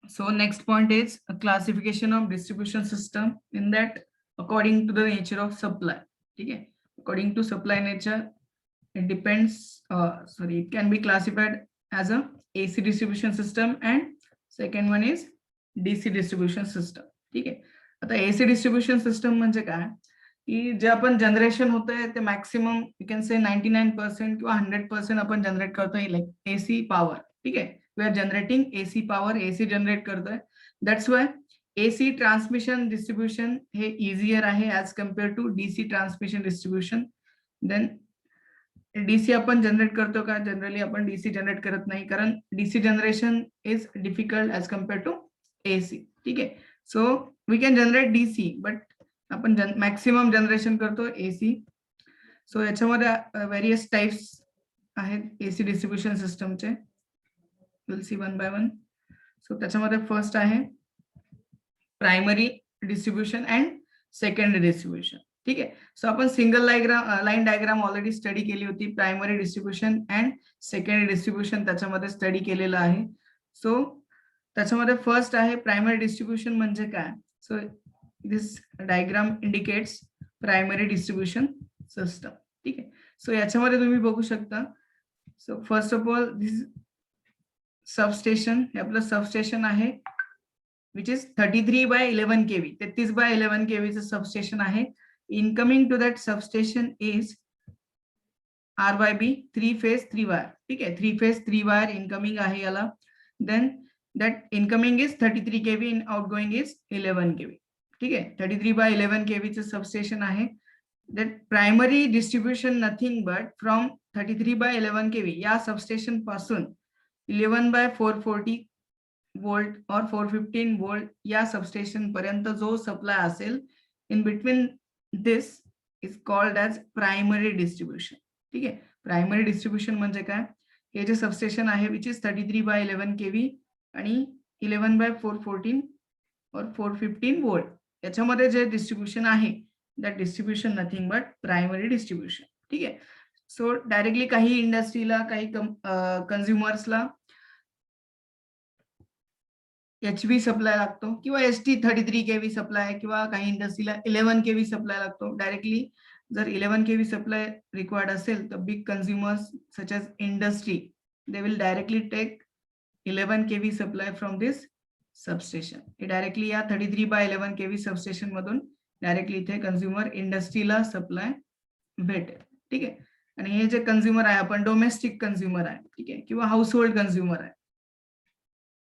So next point is a classification of distribution system. In that, according to the nature of supply. Okay. According to supply nature, it depends. It can be classified as a AC distribution system, and second one is DC distribution system. ठीक आहे. आता AC distribution system म्हणजे काय, की जे आपण generation होत आहे ते मॅक्सिमम यू कॅन से 99% किंवा 100% आपण जनरेट करतोय AC पॉवर. ठीक आहे. We are generating AC power, AC generate करतोय. That's why AC transmission distribution हे इझियर आहे as compare to DC transmission distribution. Then DC आपण जनरेट करतो का, जनरली आपण डीसी जनरेट करत नाही, कारण DC generation is difficult as compare to AC. ठीक आहे. So we can generate DC, but आपण मॅक्सिमम जनरेशन करतो एसी. सो याच्यामध्ये व्हेरियस टाइप्स आहेत एसी डिस्ट्रीब्युशन सिस्टमचे. Will C one by one. So त्याच्यामध्ये फर्स्ट आहे primary distribution and secondary distribution. ठीक आहे. सो आपण single line diagram already study केली होती. Primary distribution and secondary distribution त्याच्यामध्ये स्टडी केलेलं आहे. सो त्याच्यामध्ये फर्स्ट आहे प्रायमरी डिस्ट्रीब्युशन म्हणजे काय. So this diagram indicates primary distribution system. ठीक आहे. सो याच्यामध्ये तुम्ही बघू शकता. So first of all this substation, हे आपलं सबस्टेशन आहे विच इज 33/11 kV. 33/11 kV चं सबस्टेशन आहे. Incoming to that substation is RYB, 3 phase 3 wire. ठीक आहे. 3 phase 3 wire incoming आहे याला. Then that incoming is 33 kV and outgoing is 11 kV. ठीक आहे. 33/11 kV चं सबस्टेशन आहे. That primary distribution nothing but from 33/11 kV या सबस्टेशन पासून 11/440 वोल्ट और 415 वोल्ट या सबस्टेशन पर्यंत जो सप्लाय असेल, in between this is called as primary distribution. ठीक आहे. प्रायमरी डिस्ट्रीब्युशन म्हणजे काय, हे जे सबस्टेशन आहे विच इज 33/11 kV आणि 11/414 और 415 वोल्ट, याच्यामध्ये जे डिस्ट्रीब्युशन आहे that distribution nothing but primary distribution. ठीक आहे. सो डायरेक्टली काही इंडस्ट्रीला, काही कन्झ्युमर्सला HV सप्लाय लागतो, किंवा ST 33 kV सप्लाय, किंवा काही इंडस्ट्रीला 11 kV सप्लाय लागतो. डायरेक्टली जर 11 kV सप्लाय रिक्वायर्ड असेल तर big consumers such as industry they will directly take 11 kV supply from this substation. हे डायरेक्टली या 33/11 kV सबस्टेशन मधून डायरेक्टली इथे कन्झ्युमर इंडस्ट्रीला सप्लाय भेटेल. ठीक आहे. आणि हे जे कन्झ्युमर आहे आपण डोमेस्टिक कन्झ्युमर आहे. ठीक आहे. किंवा हाऊस होल्ड कन्झ्युमर आहे.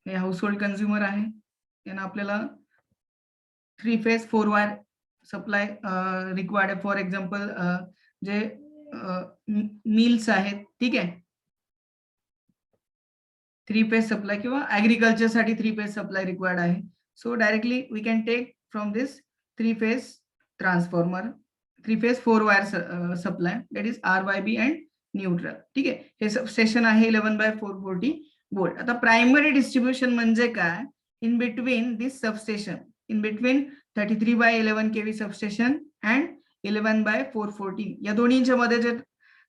हे हाऊस होल्ड कन्झ्युमर आहे. त्यांना आपल्याला 3 phase 4 wire सप्लाय रिक्वायर्ड आहे. फॉर एक्झाम्पल जे मिल्स आहेत. ठीक आहे. 3 phase सप्लाय किंवा ऍग्रिकल्चर साठी 3 phase सप्लाय रिक्वायर्ड आहे. So directly we can take from this 3 phase transformer, 3 phase 4 wire supply, that is RYB and neutral. ठीक आहे. हे सबस्टेशन आहे 11/440 वोल्ट. आता प्रायमरी डिस्ट्रीब्युशन म्हणजे काय, in between this substation, in between 33/11 kV substation and 11/440 या दोन्हीच्या मध्ये जे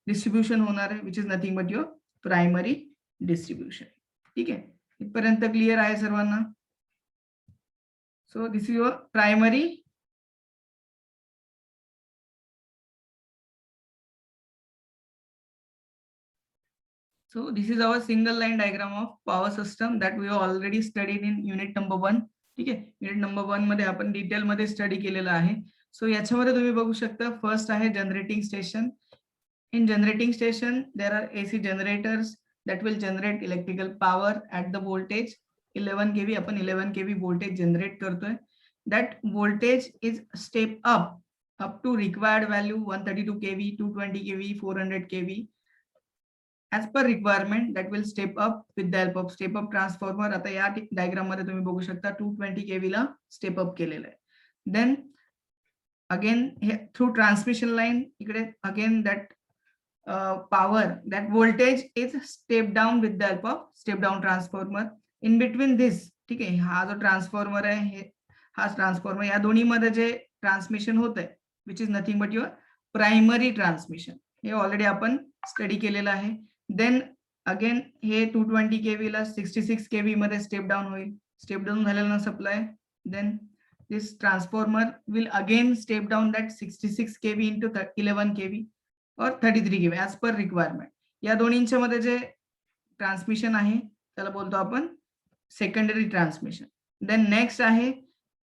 डिस्ट्रीब्युशन होणार आहे which is nothing but your primary distribution. ठीक आहे. इथपर्यंत क्लिअर आहे सर्वांना. So this is your primary. So this is our single line diagram of power system that we have already studied in unit number 1. ठीक आहे. Unit number 1 मध्ये आपण detail मध्ये स्टडी केलेला आहे. सो याच्यामध्ये तुम्ही बघू शकता फर्स्ट आहे generating station. In generating station there are AC generators that will generate electrical power at the voltage 11 kV. आपण 11 kV voltage जनरेट करतोय. That voltage is step up to required value 132 kV, 220 kV, 400 kV. as per requirement that will step up with the help of step up transformer. आता या diagram मध्ये तुम्ही बघू शकता 220 kV ला step up केलेलं आहे. Then again through transmission line इकडे again that power that voltage is step down with the help of step down transformer. In between this, ठीक आहे, हा जो ट्रान्सफॉर्मर आहे हा ट्रान्सफॉर्मर, या दोन्ही मध्ये जे ट्रान्समिशन होत आहे which is nothing but your primary transmission. हे ऑलरेडी आपण स्टडी केलेलं आहे. देन अगेन हे 220 kV ला 66 kV मध्ये स्टेप डाउन होईल. स्टेप डाउन झालेला ना supply, then this transformer will again step down that 66 kV into 11 kV or 33 kV as per requirement. या दोन्हींच्या मध्ये जे ट्रान्समिशन आहे त्याला बोलतो आपण सेकंडरी ट्रान्समिशन. देन नेक्स्ट आहे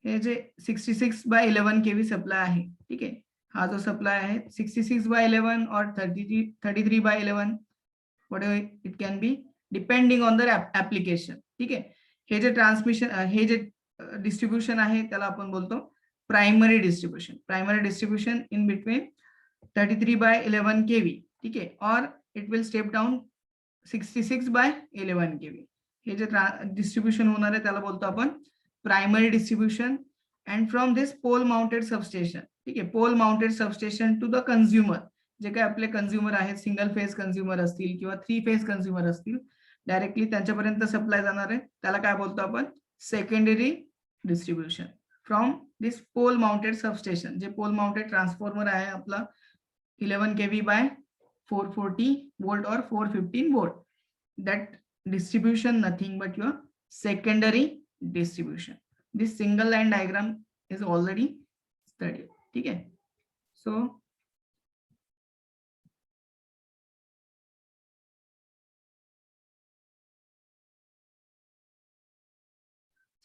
हे जे 66 by 11 kV सप्लाय आहे, ठीक आहे. हा जो सप्लाय आहे 66 by 11 or 33 by 11 whatever it can be depending on the application, ठीक आहे. हे जे ट्रान्समिशन हे जे डिस्ट्रीब्यूशन आहे त्याला आपण बोलतो primary distribution. Primary distribution in between 33 by 11 kV, ठीक आहे, और it will step down 66 by 11 kV. हे जे डिस्ट्रीब्यूशन होणार आहे त्याला बोलतो आपण primary distribution. And from this pole mounted substation, ठीक आहे, pole mounted substation to the consumer, जे काही आपले कंझ्युमर आहेत, सिंगल फेज कंझ्युमर असतील किंवा 3 फेज कंझ्युमर असतील, डायरेक्टली त्यांच्यापर्यंत सप्लाय जाणार आहे त्याला काय बोलतो आपण secondary distribution. From this pole mounted substation, जे पोल माउंटेड ट्रान्सफॉर्मर आहे आपला 11 kV by 440 volt or 415 volt, that distribution nothing but your secondary distribution. This single line diagram is already studied, ठीक है.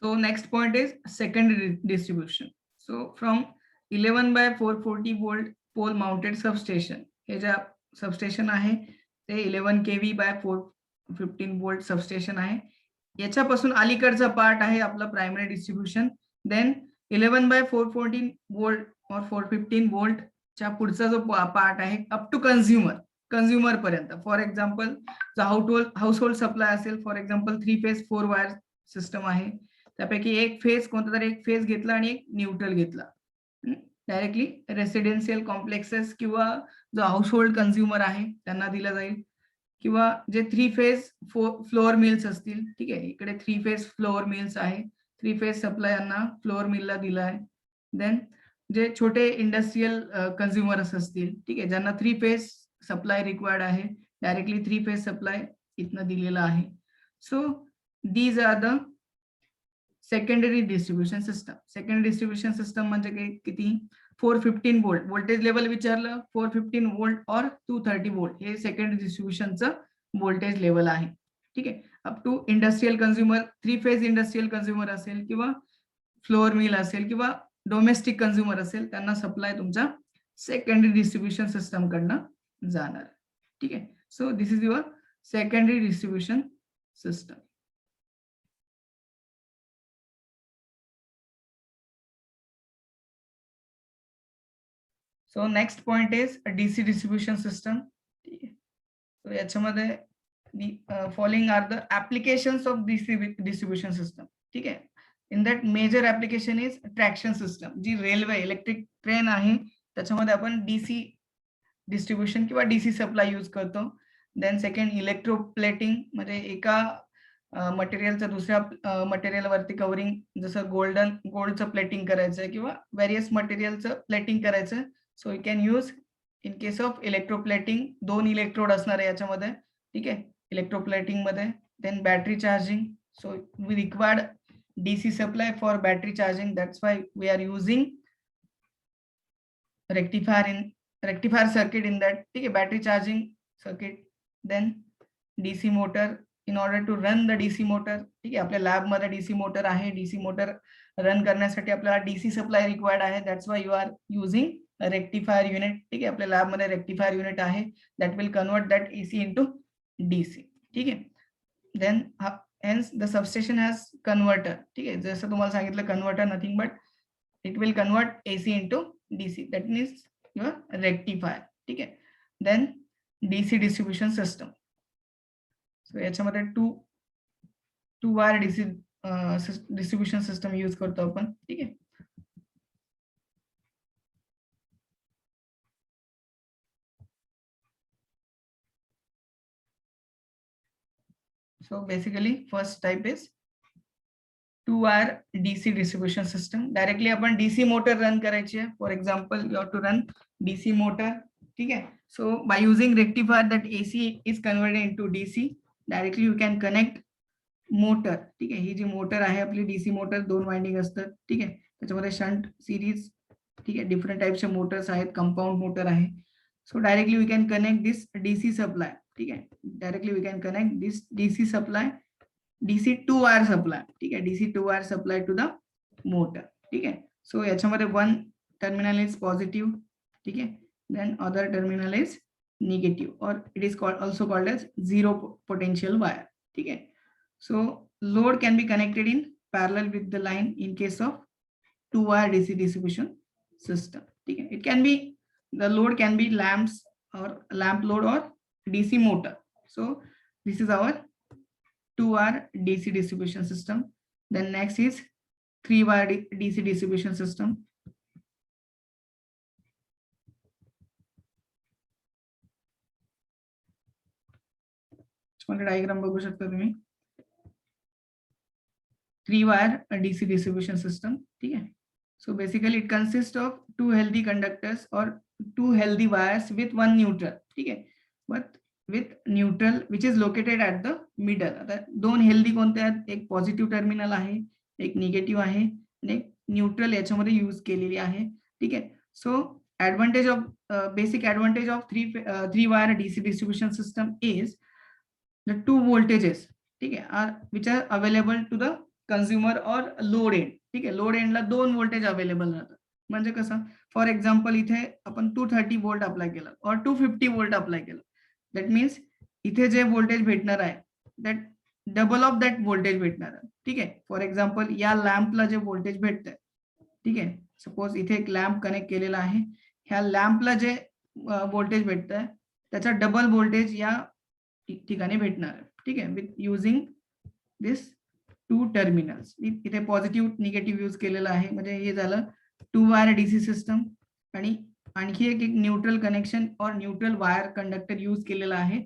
So next point is secondary distribution. So from 11 by 440 volt pole mounted substation, हे जे substation आहे ते 11 kV by 415 volt substation आहे. याच्यापासून अलीकडचा part आहे आपला primary distribution. Then 11 by 414 volt or 415 volt च्या पुढचा जो पार्ट आहे अप टू कंझ्युमर पर्यंत. फॉर एक्झाम्पल जो हाऊसहोल्ड सप्लाय असेल, for example 3 phase 4 wire system आहे, त्यापैकी एक फेज कोणता तरी एक फेज घेतला आणि एक न्यूट्रल घेतला, डायरेक्टली रेसिडेन्शियल कॉम्प्लेक्सेस किंवा जो हाऊसहोल्ड कंझ्युमर आहे त्यांना दिला जाईल, किंवा जे 3 फेज फ्लोअर मिल्स असतील, ठीक आहे, इकडे 3 फेज फ्लोअर मिल्स आहे, 3 फेज सप्लाय यांना फ्लोअर मिलला दिला आहे. देन जे छोटे इंडस्ट्रियल कंझ्युमर्स असतील, ठीक आहे, ज्यांना 3 फेज सप्लाय रिक्वायर्ड आहे, डायरेक्टली 3 फेज सप्लाय इथनं दिलेला आहे. So these are the secondary distribution system. Secondary distribution system म्हणजे किती 415 वोल्ट व्होल्टेज लेवल विचारलं, 415 वोल्ट और 230 वोल्ट हे सेकंडरी डिस्ट्रीब्युशनचं व्होल्टेज लेवल आहे, ठीक आहे. Up to industrial consumer, 3 phase industrial consumer असेल किंवा फ्लोअर मिल असेल किंवा डोमेस्टिक कंझ्युमर असेल, त्यांना सप्लाय तुमच्या सेकंडरी डिस्ट्रीब्युशन सिस्टम कडनं जाणार, ठीक आहे. So this is your secondary distribution system. So next point is DC distribution system, ठीक आहे. सो याच्यामध्ये following are the applications of DC distribution system, ठीक आहे. In that major application is traction system. जी रेल्वे इलेक्ट्रिक ट्रेन आहे त्याच्यामध्ये आपण डीसी डिस्ट्रीब्युशन किंवा डीसी सप्लाय यूज करतो. देन सेकंड इलेक्ट्रोप्लेटिंग, म्हणजे एका मटेरियलचं दुसऱ्या मटेरियलवरती कव्हरिंग, जसं गोल्डचं प्लेटिंग करायचं किंवा व्हेरियस मटेरियलचं प्लेटिंग करायचं. So you can use in case of electroplating 2 electrode असणार आहे याच्यामध्ये, ठीक आहे, इलेक्ट्रोप्लेटिंग मध्ये. Then battery charging, so we required DC supply for battery charging, that's why we are using rectifier circuit in that, ठीक है, battery charging circuit. Then DC motor, in order to run the DC motor, ठीक है, आपल्या lab मध्ये DC motor आहे, DC motor run करण्यासाठी आपल्याला DC supply required आहे, that's why you are using a rectifier unit, ठीक है, आपल्या लॅब मध्ये rectifier unit आहे, that will convert that AC into DC, ठीक है. Then hence the substation has converter, ठीक है, जैसे तुम्हाला सांगितलं converter nothing but it will convert AC into DC, that means your rectifier, ठीक है. Then DC distribution system, so याच्यामध्ये two wire DC distribution system use करतो आपण, ठीक आहे. So basically first type is 2-wire DC distribution system. Directly आपण DC motor run करायची आहे. For example, you have to run DC motor, ठीक है. So by using rectifier, that AC is converted into DC. Directly you can connect motor, ठीक आहे, ही जी motor आहे आपली DC motor 2 winding असतात, ठीक आहे, त्याच्यामध्ये शंट सिरीज, ठीक आहे, डिफरंट टाइप्सचे मोटर्स आहेत, कंपाऊंड मोटर आहे. So directly we can connect this DC supply, ठीक आहे, directly we can connect this DC supply, DC two wire supply, ठीक आहे, DC two wire supply to the motor, ठीक आहे. सो याच्यामध्ये वन टर्मिनल इज पॉझिटिव्ह, ठीक आहे, then other terminal is negative, or it is called also called as zero potential wire, ठीक आहे. So load can be connected in parallel with the line in case of two-wire DC distribution system. Okay. It can be, the load can be lamps or lamp load or DC motor. So this is our two-wire DC distribution system. Then next is three-wire DC distribution system. Diagram बघू शकता तुम्ही. Three-wire DC distribution system, ठीक है. So basically it consists of two healthy conductors or two healthy wires with one neutral, ठीक है, but with neutral which is located at the middle. आता दोन healthy कोणते आहेत, एक पॉझिटिव्ह टर्मिनल आहे, एक निगेटिव्ह आहे, आणि एक न्यूट्रल याच्यामध्ये यूज केलेली आहे, ठीक आहे. So advantage of basic advantage of three wire DC distribution system is the two voltages, ठीक है, are which are available to the consumer और लोड एंड, ठीक आहे. लोड एंडला 2 व्होल्टेज अवेलेबल राहतात. म्हणजे कसं, फॉर एक्झाम्पल इथे आपण 230 वोल्ट अप्लाय केलं और 250 वोल्ट अप्लाय केलं, दॅट मीन्स इथे जे व्होल्टेज भेटणार आहे that double of that voltage भेटणार आहे, ठीक आहे. फॉर एक्झाम्पल या लॅम्पला जे व्होल्टेज भेटतंय, ठीक आहे, सपोज इथे एक लॅम्प कनेक्ट केलेला आहे, ह्या लॅम्पला जे व्होल्टेज भेटतंय त्याचा डबल व्होल्टेज या ठिकाणी भेटणार आहे, ठीक आहे, with using this two terminals. इथे पॉझिटिव्ह निगेटिव्ह यूज केलेला आहे, म्हणजे हे झालं टू वायर डीसी सिस्टम. आणि आणखी एक न्यूट्रल कनेक्शन और न्यूट्रल वायर कंडक्टर यूज केलेला आहे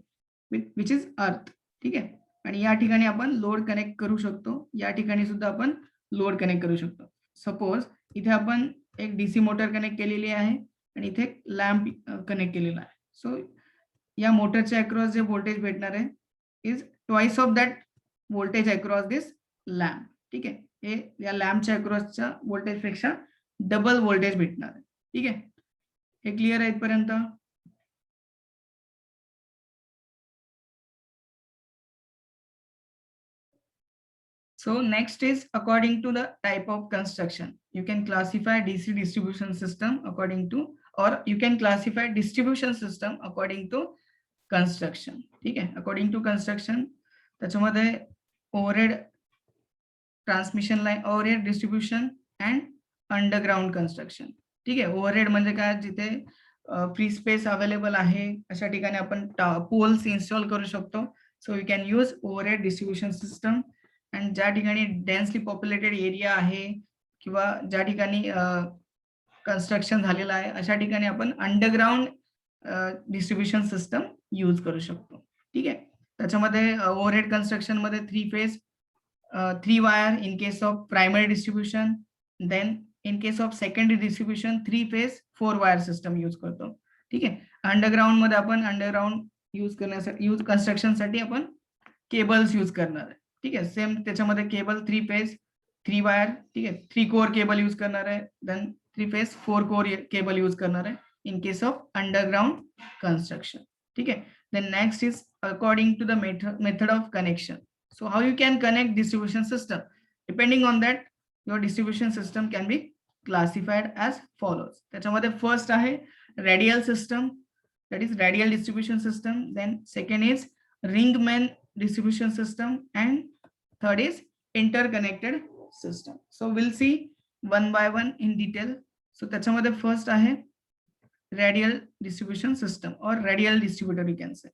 विच इज अर्थ, ठीक आहे. आणि या ठिकाणी आपण लोड कनेक्ट करू शकतो, या ठिकाणी सुद्धा आपण लोड कनेक्ट करू शकतो. सपोज इथे आपण एक डीसी मोटर कनेक्ट केलेली आहे आणि इथे एक लॅम्प कनेक्ट केलेला आहे. सो या मोटरच्या अक्रॉस जे व्होल्टेज भेटणार आहे is twice of that voltage across this lamp, ठीक आहे. हे या लॅम्पच्या अक्रॉसच्या व्होल्टेज पेक्षा डबल व्होल्टेज भेटणार आहे, ठीक आहे. हे क्लिअर आहे इथपर्यंत. So next is according to the type of construction. You can classify DC distribution system according to, or you can classify distribution system according to construction, ठीक आहे. अकॉर्डिंग टू कन्स्ट्रक्शन त्याच्यामध्ये overhead transmission line, overhead distribution and underground construction, ठीक आहे. Overhead म्हणजे काय, जिथे free space available आहे अशा ठिकाणी आपण पोल्स इन्स्टॉल करू शकतो. So you can use overhead distribution system. आणि ज्या ठिकाणी डेन्सली पॉप्युलेटेड एरिया आहे किंवा ज्या ठिकाणी कन्स्ट्रक्शन झालेलं आहे अशा ठिकाणी आपण अंडरग्राउंड डिस्ट्रीब्युशन सिस्टम यूज करू शकतो, ठीक आहे. त्याच्यामध्ये ओव्हरहेड कन्स्ट्रक्शन मध्ये three wire in case of primary distribution, then in case of secondary distribution 3 phase 4 wire system use करतो, ठीक आहे. अंडरग्राउंड मध्ये आपण अंडरग्राउंड यूज करण्यासाठी कन्स्ट्रक्शन साठी आपण केबल्स यूज करणार आहे, ठीक आहे. सेम त्याच्यामध्ये केबल 3 फेज 3 वायर, ठीक आहे, 3 कोर केबल यूज करणार आहे, then 3 phase 4 core cable use करणार आहे in case of underground construction, ठीक है. Then next is according to the method of connection. So how you can connect distribution system, depending on that your distribution system can be classified as follows. त्याच्यामध्ये first आहे radial system, that is radial distribution system. Then second is ring-main distribution system, and third is interconnected system. So we'll see one by one in detail. So त्याच्यामध्ये first आहे radial distribution system or radial distributor you can say.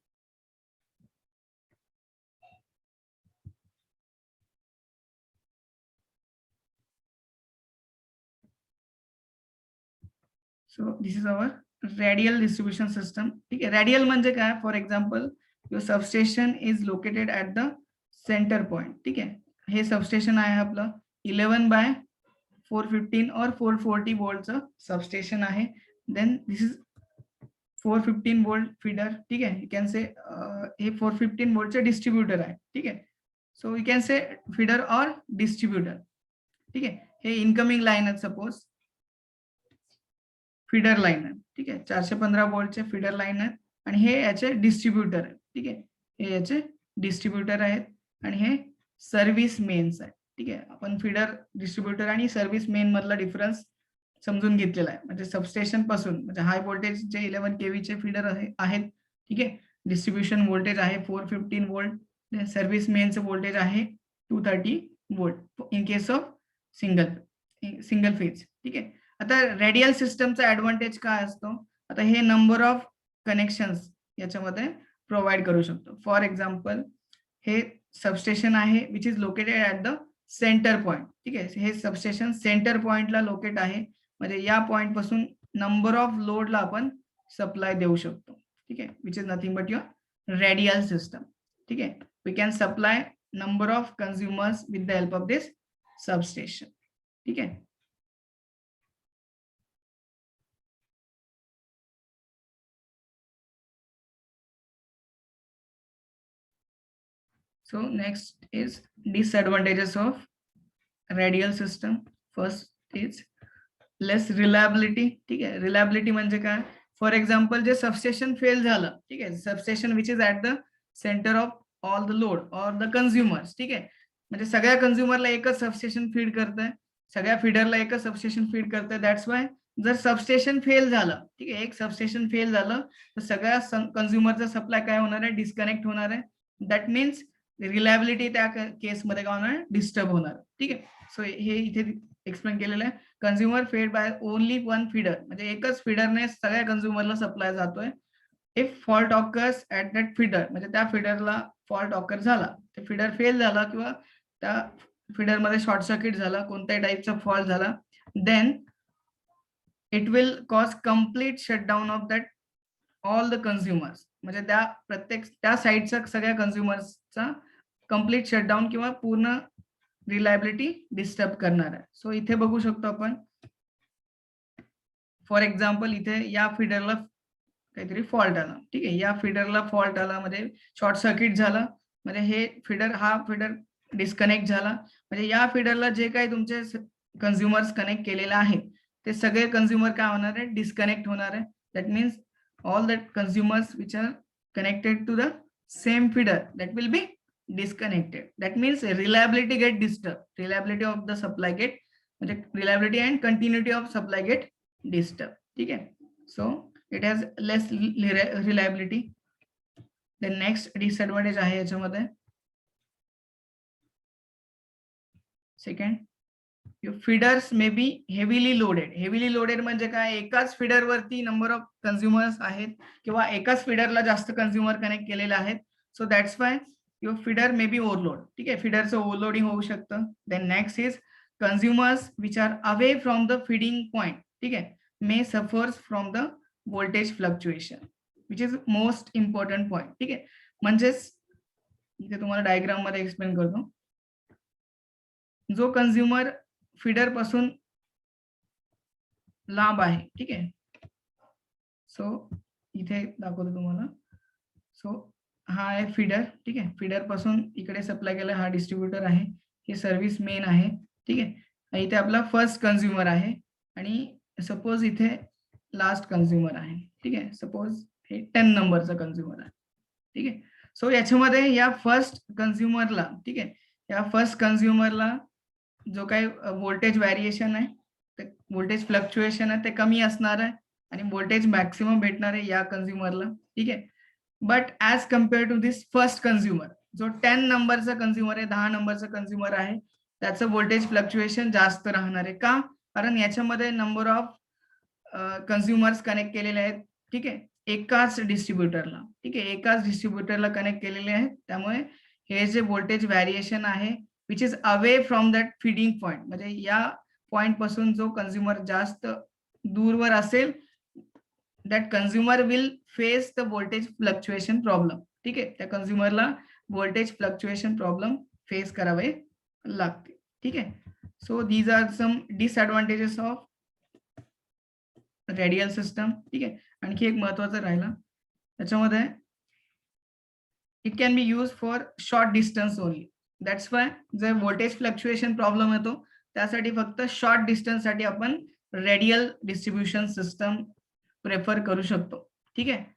So this is our radial distribution system, ठीक आहे. radial म्हणजे काय, for example your substation is located at the center point, ठीक आहे. हे substation आहे आपलं 11/415 or 440 वोल्टचं सबस्टेशन आहे. Then this is 415 volt feeder, ठीक आहे. यू कॅन से हे 415 वोल्टचे डिस्ट्रीब्युटर आहे, ठीक आहे. So we can say feeder or distributor. ठीक आहे, हे इनकमिंग लाईन आहे सपोज, फीडर लाईन आहे. ठीक आहे, 415 वोल्टचे फीडर लाईन आहेत आणि हे याचे डिस्ट्रीब्युटर आहेत. ठीक आहे, हे याचे डिस्ट्रीब्युटर आहेत आणि हे सर्व्हिस मेन्स आहेत. ठीक आहे, आपण फीडर, डिस्ट्रीब्युटर आणि सर्व्हिस मेन मधला डिफरन्स समजून घेतलेला आहे. म्हणजे सबस्टेशन पासून, म्हणजे हाय व्होल्टेज जे 11 kV चे फीडर आहेत. ठीक आहे, डिस्ट्रीब्युशन व्होल्टेज आहे 415 वोल्ट, सर्व्हिस मेनचं व्होल्टेज आहे 230 volt in case of single phase. ठीक आहे, आता रेडियल सिस्टमचा ऍडव्हान्टेज काय असतो, आता हे नंबर ऑफ कनेक्शन्स याच्यामध्ये प्रोव्हाइड करू शकतो. फॉर एक्झाम्पल, हे सबस्टेशन आहे which is located at the centre point. ठीक आहे, हे सबस्टेशन सेंटर पॉइंटला लोकेट आहे, म्हणजे या पॉइंट पासून नंबर ऑफ लोडला आपण सप्लाय देऊ शकतो. ठीक आहे, which is nothing but your radial system. ठीक आहे, we can supply number of consumers with the help of this substation. ठीक आहे, so next is disadvantages of radial system. First is less reliability. ठीक आहे, रिलायबिलिटी म्हणजे काय, for example जे substation fail झालं, ठीक आहे, substation which is at the centre of all the load or the consumers. ठीक आहे, म्हणजे सगळ्या कन्झ्युमरला एकच सबस्टेशन फीड करतंय, सगळ्या फीडरला एकच सबस्टेशन फीड करतंय. दॅट्स वाय जर सबस्टेशन फेल झालं, ठीक आहे, एक सबस्टेशन फेल झालं तर सगळ्या कन्झ्युमरचा सप्लाय काय होणार आहे, डिस्कनेक्ट होणार आहे. दॅट मीन्स रिलायबिलिटी त्या केसमध्ये काय होणार, डिस्टर्ब होणार. ठीक आहे, सो हे इथे एक्सप्लेन केलेलं आहे. Consumer fed by only one feeder, म्हणजे एकच फीडरने सगळ्या कंझ्युमरला सप्लाय जातोय. If fault occurs at that feeder, म्हणजे त्या फीडरला फॉल्ट ऑकर झाला, ते फीडर फेल झाला किंवा त्या फीडरमध्ये शॉर्ट सर्किट झाला, कोणत्याही टाईपचा फॉल्ट झाला, then it will cause complete shutdown of that all the consumers. म्हणजे त्या प्रत्येक त्या साईडच्या सगळ्या कन्झ्युमर्सचा कम्प्लीट शटडाऊन किंवा पूर्ण रिलायबिलिटी डिस्टर्ब करणार आहे. सो इथे बघू शकतो आपण, फॉर एक्झाम्पल इथे या फीडरला काहीतरी फॉल्ट आला. ठीक आहे, या फीडरला फॉल्ट आला म्हणजे शॉर्ट सर्किट झाला, म्हणजे हे फीडर, हा फीडर डिस्कनेक्ट झाला, म्हणजे या फीडरला जे काही तुमचे कन्झ्युमर्स कनेक्ट केलेले आहेत ते सगळे कन्झ्युमर काय होणार आहे, डिस्कनेक्ट होणार आहे. That means all that consumers which are connected to the same feeder, that will be disconnected. That means reliability get disturbed, reliability of the supply get, reliability and continuity of supply get disturbed. ठीक है, so it has less reliability. The next disadvantage आहे याच्यामध्ये, second, feeders may be heavily loaded. Heavily loaded म्हणजे काय, एकाच feeder वरती number of consumers आहेत किंवा एकाच फीडरला जास्त कन्झ्युमर कनेक्ट केलेले आहेत. So that's why your feeder may be overload. ठीक आहे, फीडरचं ओव्हरलोडिंग होऊ शकतं. Then next is consumers which are away from the feeding point, ठीक आहे, may suffers from the voltage fluctuation, which is most important point. ठीक आहे, म्हणजेच इथे तुम्हाला डायग्राम मध्ये एक्सप्लेन करतो. जो कन्झ्युमर फीडर पासून लांब आहे, ठीक आहे, सो इथे दाखवतो तुम्हाला. सो हा आहे फीडर. ठीक आहे, फीडर पासून इकडे सप्लाय केला, हा डिस्ट्रीब्युटर आहे, हे सर्व्हिस मेन आहे. ठीक आहे, इथे आपला फर्स्ट कन्झ्युमर आहे आणि सपोज इथे लास्ट कन्झ्युमर आहे. ठीक आहे, सपोज हे 10 नंबरचा कन्झ्युमर आहे. ठीक आहे, सो याच्यामध्ये या फर्स्ट कन्झ्युमरला, ठीक आहे, या फर्स्ट कन्झ्युमरला जो काही व्होल्टेज व्हॅरिएशन आहे, ते व्होल्टेज फ्लक्च्युएशन आहे ते कमी असणार आहे आणि व्होल्टेज मॅक्सिमम भेटणार आहे या कन्झ्युमरला. ठीक आहे, but as compare to this first consumer, जो 10 नंबरचा कन्झ्युमर आहे, 10 नंबरचा कन्झ्युमर आहे, त्याचं व्होल्टेज फ्लक्च्युएशन जास्त राहणार आहे. का, कारण याच्यामध्ये नंबर ऑफ कन्झ्युमर्स कनेक्ट केलेले आहेत. ठीक आहे, एकाच डिस्ट्रीब्युटरला, ठीक आहे, एकाच डिस्ट्रीब्युटरला कनेक्ट केलेले आहेत, त्यामुळे हे जे व्होल्टेज व्हॅरिएशन आहे which is away from that feeding point, म्हणजे या पॉइंट पासून जो कन्झ्युमर जास्त दूरवर असेल, that consumer will face the voltage fluctuation problem. ठीक आहे, त्या कन्झ्युमरला व्होल्टेज फ्लक्च्युएशन प्रॉब्लेम फेस करावे लागते. ठीक आहे, so these are some disadvantages of radial system. ठीक आहे, आणखी एक महत्वाचं राहिला त्याच्यामध्ये, it can be use for short distance only. That's why जर व्होल्टेज फ्लक्च्युएशन प्रॉब्लेम येतो त्यासाठी फक्त शॉर्ट डिस्टन्ससाठी आपण रेडियल डिस्ट्रीब्युशन सिस्टम प्रेफर करू शकतो. ठीक आहे.